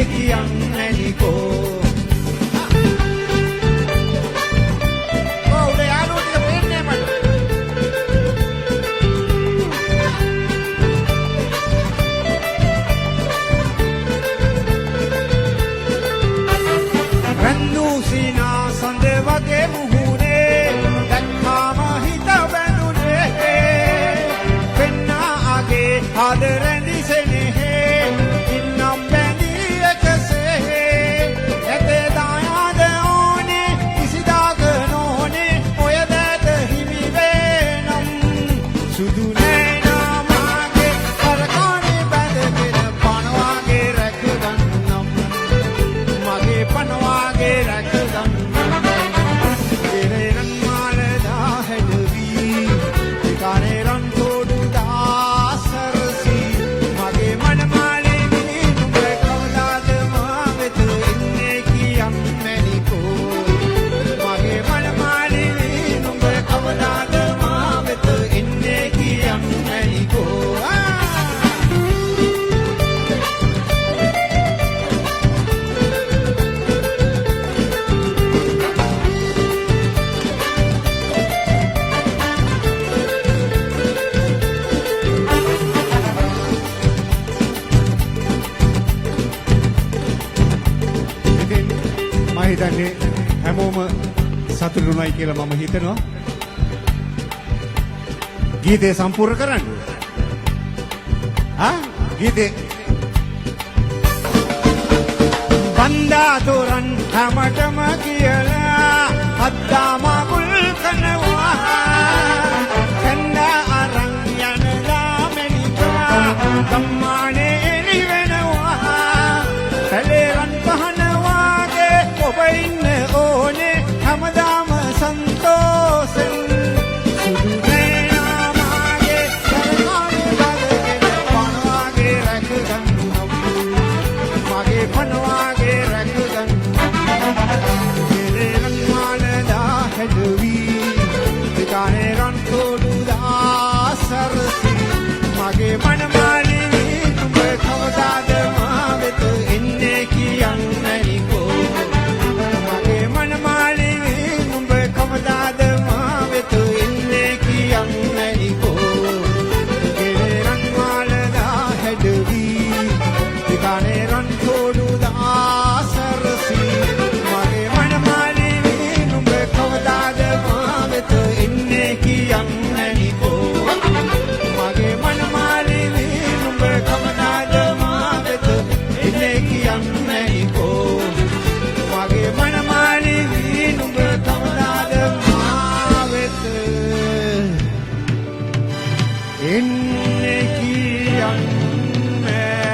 කියන්නේනිකෝ හිතන්නේ හැමෝම සතුටුුණයි කියලා මම හිතනවා. ගීතය සම්පූර්ණ කරන්න. ගීතේ බණ්ඩා තෝරන් හැමතෙම කියලා අද්දා මගුල් කනවා. කන්නා අරන් යන ලාමෙනිකා ගම්මානේ එලි වෙනවා. කලේරන් පහන ඔබ ඉන්න ඕනේ හැමදාම සන්තෝෂෙන් සුදු නෑනාමාගේ කරකානේ බදගෙන පනවාගේ රැකගන්නම් මගේ පනවාගේ රැකගන්නම් ගෙරෙරන් මාලදා හැඩවී දිකානේ රන් තෝඩු දාසරසි මගේ මනමාලි නුඹ කවදාද මා වෙත එන්නේ කියන්නේනිකෝ එන්නේ කියන්නේ